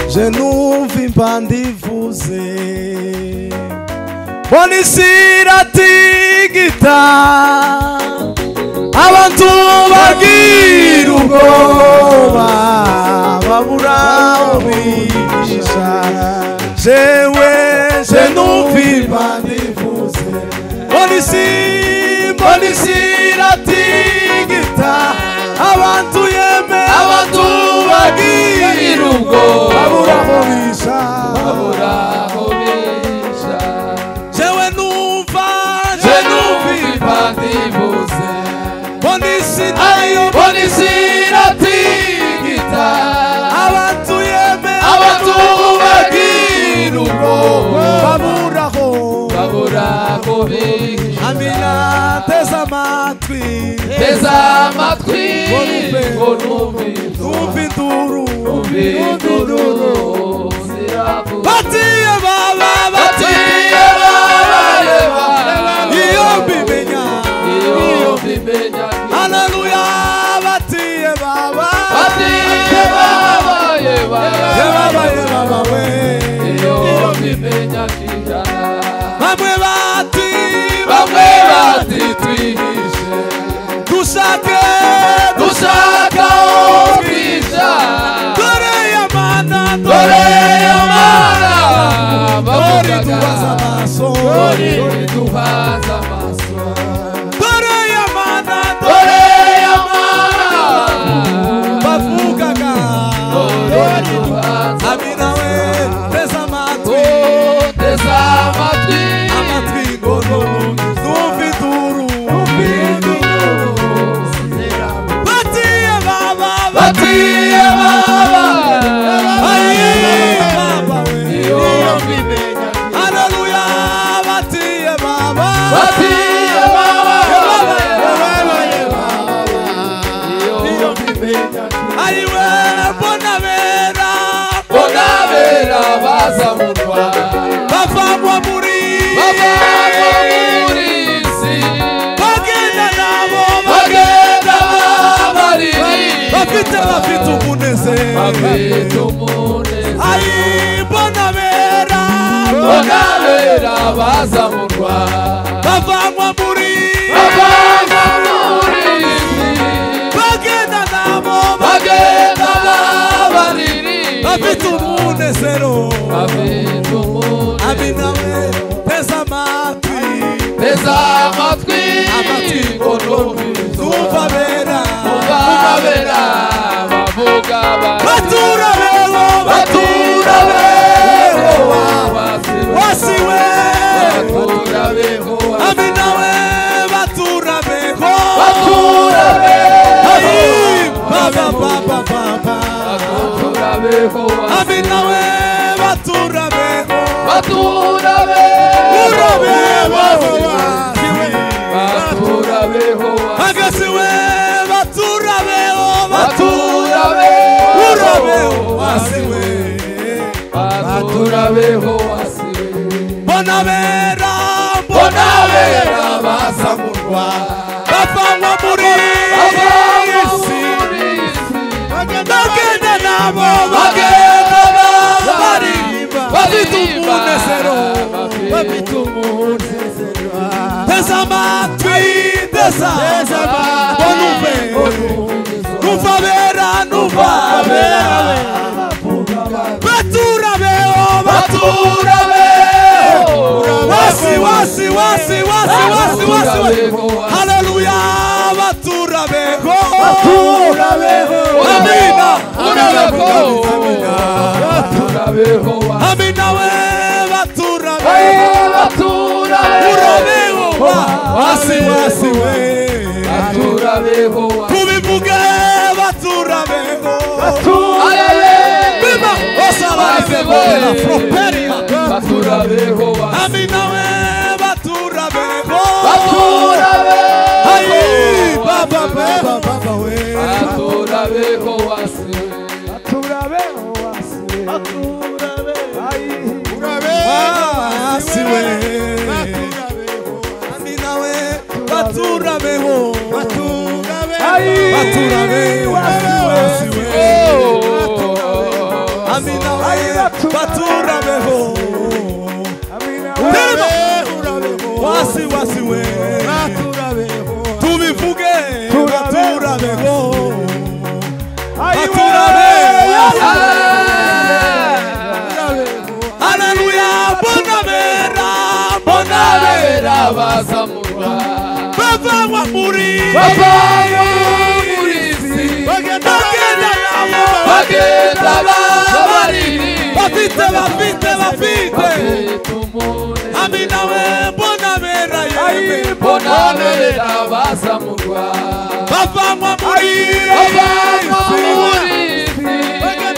Je numva imbandivuze mbona isi iratigita abantu bagira ubwoba babura ubisha jewe je numva imbandivuze mbona isi iratigita abantu yeme abantu bagira ubwoba babura ubisha jewe numva imbandivuze mbona isi iratigita abantu yeme abantu bagira ubwoba babura ubisha amina teza amatwi ngo numve induru batiye baba iyo mbimenya haleluya batiye baba we iyo mbimenya kijana bamwe bati twihishe dushaka ubwisha dore yamana dore duhaza amaso dore yamana bavugaga amina we teza amatwi ngo numve induru batiye baba haleluya batiye baba ayiwe bonabera bazamurwa bavamwa muri isi bagenda bariri bafite umunezero ayi bonabera bazamurwa bavamwa muri isi bagenda bariri bafite umunezero amina we teza amatwi ngo numva bera bavuga baturabeho wasiwe amina we baturabeho amina we baturabeho agasiwe baturabeho wasiwe bonabera bazamurwa bavanywa muri isi bagenda nabo bafite umunezero teza amatwi numva bera baturabeho wasi haleluya baturabeho amina amina we baturabeho wasi we kubivuge baturabeho bima osabarize la prosperia amina we baturabeho baturabeho baturabeho amina we baturabeho wasi wasi we tubivuge baturabeho baturabeho haleluya bonabera bazamura bava muri bagenda babariri bafite amina we bonabera yeme bonabera bazamura bava muri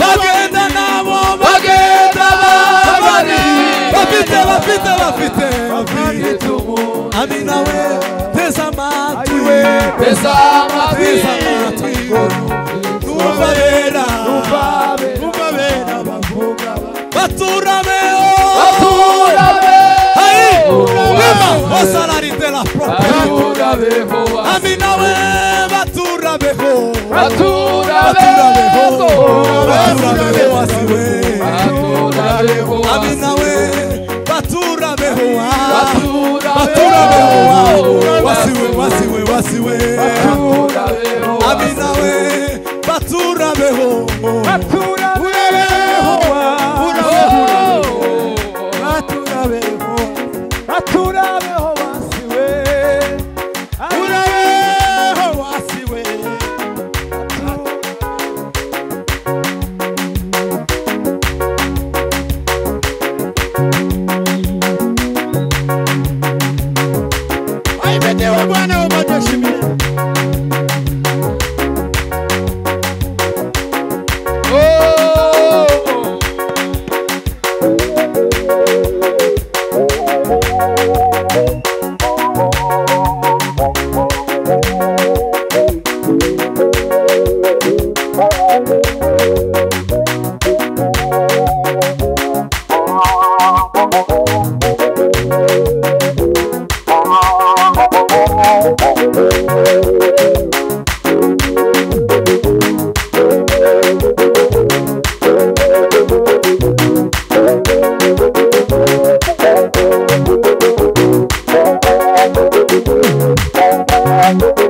bagenda nabo bagenda babariri bafite amina we teza amatwi numvabera bavuga baturabeho osalarite la propre amina we baturabeho wasiwe amina we baturabeho wasiwe amina we baturabeho Thank you.